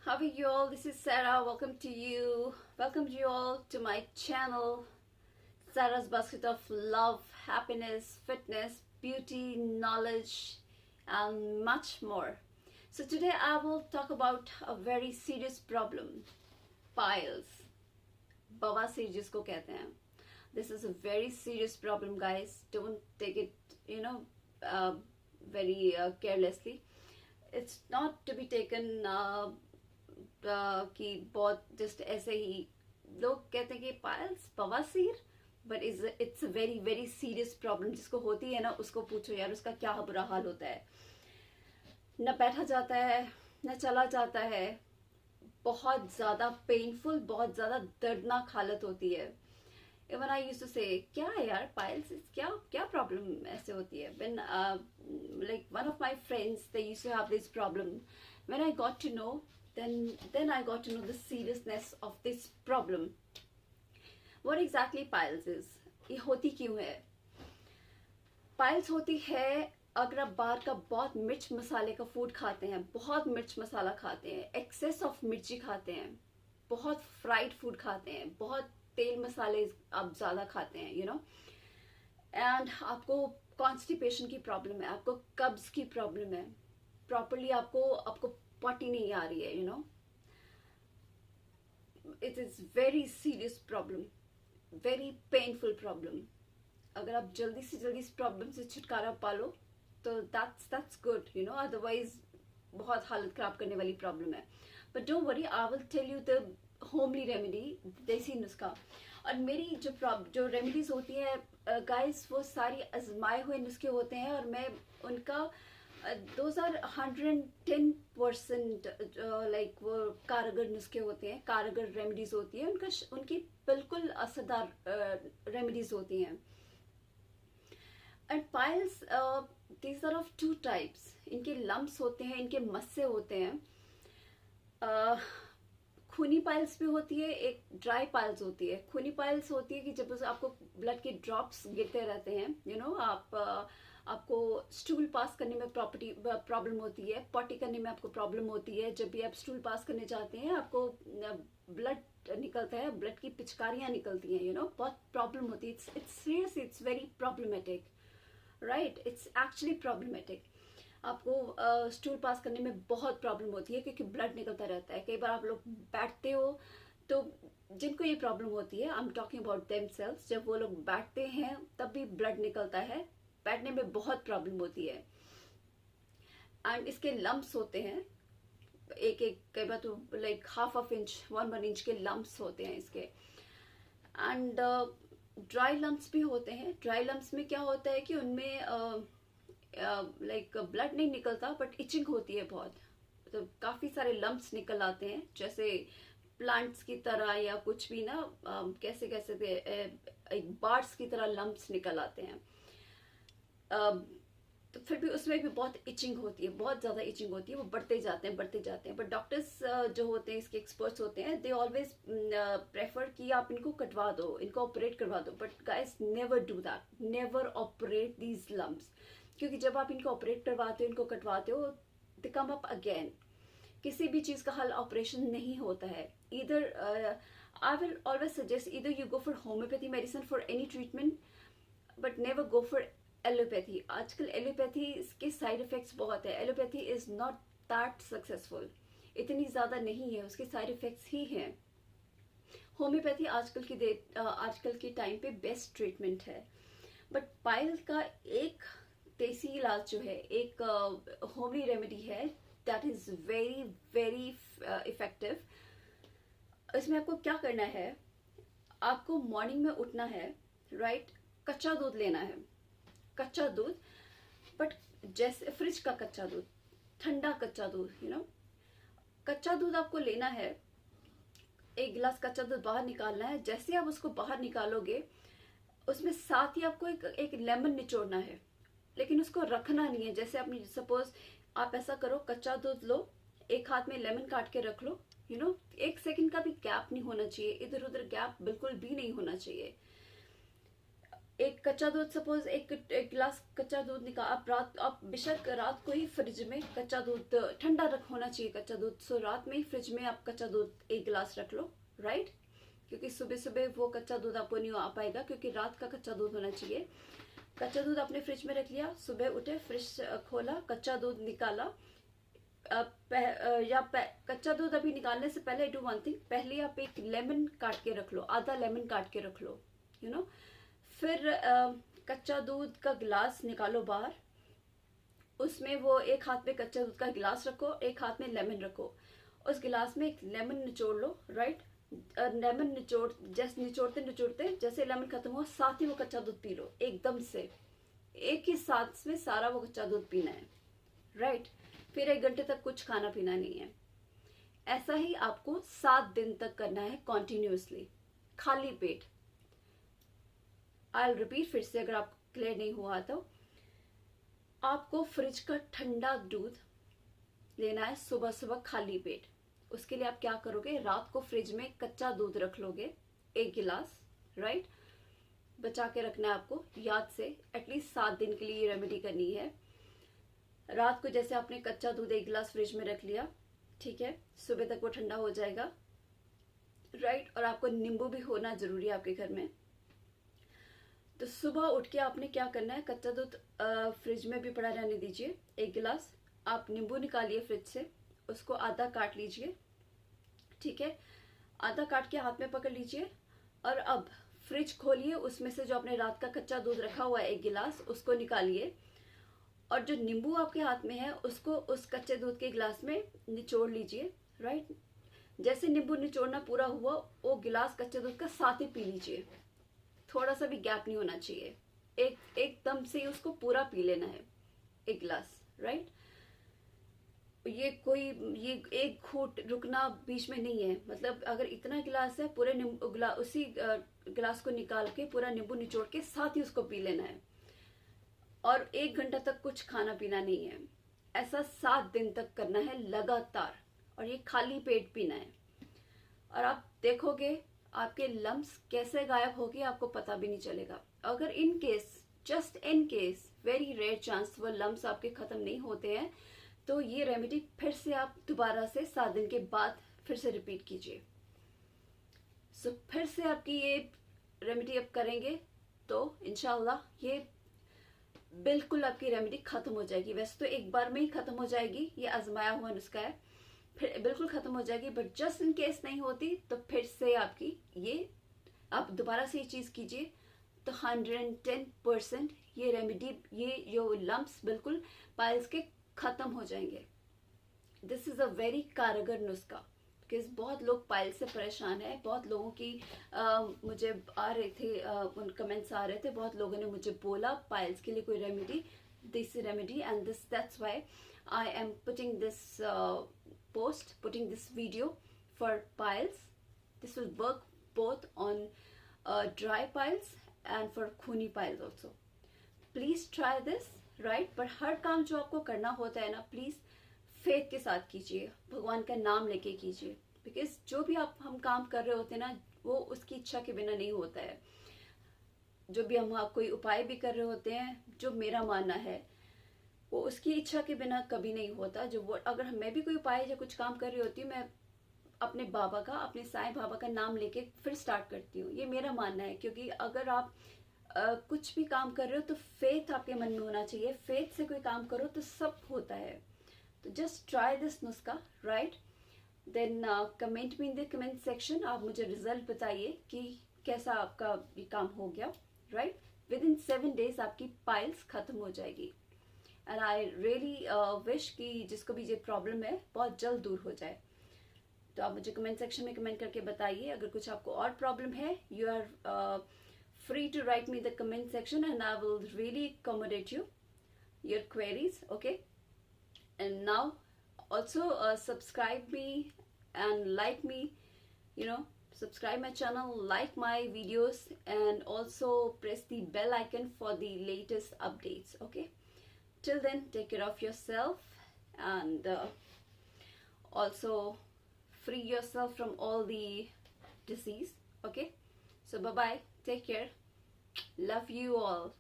How are you all? This is Sarah. Welcome to you. Welcome you all to my channel, Sarah's Basket of Love, Happiness, Fitness, Beauty, Knowledge, and much more. So today I will talk about a very serious problem, piles. बवासीर जिसको कहते हैं. This is a very serious problem, guys. Don't take it, very carelessly. It's not to be taken कि बहुत just ऐसे ही लोग कहते हैं कि पायल्स बवासीर, but it's a very very serious problem. जिसको होती है ना उसको पूछो यार, उसका क्या बुरा हाल होता है. न बैठा जाता है, न चला जाता है, बहुत ज़्यादा पेनफुल, बहुत ज़्यादा दर्दनाक हालत होती है. इवन आई यूज्ड टू से क्या है यार पायल्स, क्या क्या प्रॉब्लम ऐसे होती है. When like one of my friends they used to have this problem. When I got to know, then I got to know the seriousness of this problem. What exactly piles is? ये होती क्यों है? Piles होती है अगर आप बाहर का बहुत मिर्च मसाले का फूड खाते हैं, बहुत मिर्च मसाला खाते हैं, एक्सेस ऑफ मिर्ची खाते हैं, बहुत फ्राइड फूड खाते हैं, बहुत तेल मसाले आप ज़्यादा खाते हैं, एंड आपको कॉन्स्टिपेशन की प्रॉब्लम है, आपको कब्ज की प्रॉब्लम है, प्रॉपरली आपको पॉटी नहीं आ रही है, it is very serious problem, very painful problem. अगर आप जल्दी से जल्दी इस प्रॉब्लम से छुटकारा पालो तो दैट्स गुड, अदरवाइज बहुत हालत खराब करने वाली प्रॉब्लम है. But don't worry, I will tell you the homely remedy, देसी नुस्खा. और मेरी जो रेमेडीज होती है गाइस, वो सारी आजमाए हुए नुस्खे होते हैं, और मैं उनका those are 110% लाइक वो कारगर नुस्खे होते हैं, कारगर रेमेडीज होती है, उनकी बिल्कुल असरदार रेमेडीज होती हैं. And piles these are of two types. इनके लम्प्स होते हैं, इनके मस्से होते हैं. खूनी पाइल्स भी होती है, एक ड्राई पाइल्स होती है. खूनी पाइल्स होती है कि जब आपको ब्लड के ड्रॉप्स गिरते रहते हैं, आपको स्टूल पास करने में प्रॉब्लम होती है, पॉटी करने में आपको प्रॉब्लम होती है. जब भी आप स्टूल पास करने जाते हैं आपको ब्लड निकलता है, ब्लड की पिचकारियाँ निकलती हैं, बहुत प्रॉब्लम होती है. It's serious, it's very problematic, right. It's actually problematic. आपको स्टूल पास करने में बहुत प्रॉब्लम होती है क्योंकि ब्लड निकलता रहता है. कई बार आप लोग बैठते हो तो जिनको ये प्रॉब्लम होती है, I am talking about themselves, जब वो लोग बैठते हैं तब भी ब्लड निकलता है, बैठने में बहुत प्रॉब्लम होती है. एंड इसके लम्प्स होते हैं, एक कई बार तो लाइक ½ इंच 1 इंच के लम्प्स होते हैं इसके. एंड ड्राई लम्प्स भी होते हैं. ड्राई लम्प्स में क्या होता है कि उनमें लाइक ब्लड नहीं निकलता बट इचिंग होती है बहुत. तो काफ़ी सारे लम्प्स निकल आते हैं, जैसे प्लांट्स की तरह या कुछ भी ना, कैसे एक बार्स की तरह लम्प्स निकल आते हैं. तो फिर भी उसमें भी बहुत इचिंग होती है, बहुत ज़्यादा इचिंग होती है. वो बढ़ते जाते हैं. बट डॉक्टर्स जो होते हैं, इसके एक्सपर्ट्स होते हैं, दे ऑलवेज प्रेफर कि आप इनको कटवा दो, इनको ऑपरेट करवा दो. But guys, never do that, never operate these lumps, क्योंकि जब आप इनको ऑपरेट करवाते हो, इनको कटवाते हो, दे कम अप अगेन. किसी भी चीज़ का हल ऑपरेशन नहीं होता है. Either I will always suggest either you go for homeopathy medicine for any treatment, but never go for allopathy. आजकल एलोपैथी के साइड इफेक्ट्स बहुत है. Allopathy is not that successful, इतनी ज़्यादा नहीं है, उसके साइड इफेक्ट्स ही हैं. होम्योपैथी आजकल के टाइम पे बेस्ट ट्रीटमेंट है. बट पाइल का एक देसी इलाज जो है, एक होमली रेमेडी है, that is very very effective. इसमें आपको क्या करना है, आपको मॉर्निंग में उठना है, राइट. कच्चा दूध लेना है, कच्चा दूध, बट जैसे फ्रिज का कच्चा दूध, ठंडा कच्चा दूध, कच्चा दूध आपको लेना है. 1 गिलास कच्चा दूध बाहर निकालना है. जैसे आप उसको बाहर निकालोगे, उसमें साथ ही आपको एक लेमन निचोड़ना है, लेकिन उसको रखना नहीं है. जैसे आपने सपोज आप ऐसा करो, कच्चा दूध लो, एक हाथ में लेमन काट के रख लो, 1 सेकंड का भी गैप नहीं होना चाहिए, इधर उधर गैप बिल्कुल भी नहीं होना चाहिए. एक कच्चा दूध, सपोज एक गिलास कच्चा दूध निकाल, आप बेशक रात को ही फ्रिज में कच्चा दूध ठंडा होना चाहिए कच्चा दूध, सो रात में ही फ्रिज में आप कच्चा दूध एक गिलास रख लो, राइट, क्योंकि सुबह सुबह वो कच्चा दूध आपको नहीं आ पाएगा, क्योंकि रात का कच्चा दूध होना चाहिए। कच्चा दूध आपने फ्रिज में रख लिया, सुबह उठे, फ्रिज खोला, कच्चा दूध निकाला, कच्चा दूध अभी निकालने से पहले डू वन थिंग, पहले आप एक लेमन काट के रख लो, आधा लेमन काट के रख लो, यू नो। फिर कच्चा दूध का गिलास निकालो बाहर, उसमें वो एक हाथ में कच्चा दूध का गिलास रखो, एक हाथ में लेमन रखो, उस गिलास में एक लेमन निचोड़ लो, राइट। लेमन जैसे निचोड़ते जैसे लेमन खत्म हुआ, साथ ही वो कच्चा दूध पी लो एकदम से, एक ही साथ में सारा वो कच्चा दूध पीना है, राइट। फिर 1 घंटे तक कुछ खाना पीना नहीं है। ऐसा ही आपको 7 दिन तक करना है कॉन्टिन्यूसली, खाली पेट। आई रिपीट फिर से, अगर आप क्लियर नहीं हुआ तो, आपको फ्रिज का ठंडा दूध लेना है सुबह सुबह खाली पेट। उसके लिए आप क्या करोगे, रात को फ्रिज में कच्चा दूध रख लोगे 1 गिलास, राइट, बचा के रखना है आपको याद से, एटलीस्ट 7 दिन के लिए ये रेमेडी करनी है। रात को जैसे आपने कच्चा दूध 1 गिलास फ्रिज में रख लिया, ठीक है, सुबह तक वो ठंडा हो जाएगा, राइट। और आपको नींबू भी होना जरूरी है आपके घर में। तो सुबह उठ के आपने क्या करना है, कच्चा दूध फ्रिज में भी पड़ा रहने दीजिए 1 गिलास, आप नींबू निकालिए फ्रिज से, उसको आधा काट लीजिए, ठीक है, आधा काट के हाथ में पकड़ लीजिए, और अब फ्रिज खोलिए, उसमें से जो आपने रात का कच्चा दूध रखा हुआ है 1 गिलास, उसको निकालिए, और जो नींबू आपके हाथ में है उसको उस कच्चे दूध के गिलास में निचोड़ लीजिए, राइट। जैसे नींबू निचोड़ना पूरा हुआ, वो गिलास कच्चे दूध का साथ ही पी लीजिए, थोड़ा सा भी गैप नहीं होना चाहिए, एकदम से उसको पूरा पी लेना है 1 गिलास, राइट। ये 1 घूंट रुकना बीच में नहीं है, मतलब अगर इतना गिलास है, पूरे उसी गिलास को निकाल के पूरा नींबू निचोड़ के साथ ही उसको पी लेना है, और 1 घंटा तक कुछ खाना पीना नहीं है। ऐसा 7 दिन तक करना है लगातार, और ये खाली पेट पीना है, और आप देखोगे आपके लम्स कैसे गायब होगी, आपको पता भी नहीं चलेगा। अगर in case, just in case, very rare chance वो लम्स आपके खत्म नहीं होते हैं, तो ये रेमेडी फिर से आप दोबारा से 7 दिन के बाद फिर से रिपीट कीजिए। सो फिर से आपकी ये रेमेडी अब करेंगे तो इंशाल्लाह ये बिल्कुल आपकी रेमेडी खत्म हो जाएगी। वैसे तो एक बार में ही खत्म हो जाएगी, ये आजमाया हुआ नुस्खा है, फिर बिल्कुल खत्म हो जाएगी, बट जस्ट इन केस नहीं होती तो फिर से आपकी ये, आप दोबारा से ये चीज कीजिए तो 110% ये रेमेडी, ये जो लम्प्स बिल्कुल पाइल्स के खत्म हो जाएंगे। दिस इज अ वेरी कारगर नुस्खा, बिकॉज बहुत लोग पाइल से परेशान है, बहुत लोगों की मुझे आ रहे थे, उन कमेंट्स आ रहे थे, बहुत लोगों ने मुझे बोला पाइल्स के लिए कोई remedy, this remedy, and this, that's why I am putting this post, putting this video for piles. This will work both on dry piles and for खूनी piles also. Please try this, right? पर हर काम जो आपको करना होता है ना, please faith के साथ कीजिए, भगवान का नाम लेके कीजिए, बिकॉज जो भी हम काम कर रहे होते हैं ना, वो उसकी इच्छा के बिना नहीं होता है। जो भी हम कोई उपाय भी कर रहे होते हैं, जो मेरा मानना है, वो उसकी इच्छा के बिना कभी नहीं होता। जो वो, अगर मैं भी कोई उपाय या कुछ काम कर रही होती हूँ, मैं अपने बाबा का, अपने साईं बाबा का नाम लेके फिर स्टार्ट करती हूँ, ये मेरा मानना है। क्योंकि अगर आप कुछ भी काम कर रहे हो तो फेथ आपके मन में होना चाहिए, फेथ से कोई काम करो तो सब होता है। तो जस्ट ट्राई दिस नुस्खा, right, then comment me in the comment section, आप मुझे रिजल्ट बताइए कि कैसा आपका ये काम हो गया, राइट। विद इन 7 days आपकी पाइल्स खत्म हो जाएगी, एंड आई रियली विश कि जिसको भी ये प्रॉब्लम है बहुत जल्द दूर हो जाए। तो आप मुझे कमेंट सेक्शन में कमेंट करके बताइए। अगर कुछ आपको और प्रॉब्लम है, you are free to write me in the comment section and I will really accommodate your queries, okay? And now also subscribe me and like me, subscribe my channel, like my videos, and also press the bell icon for the latest updates, okay? Till then, take care of yourself and also free yourself from all the disease, okay? So bye bye, take care. Love you all.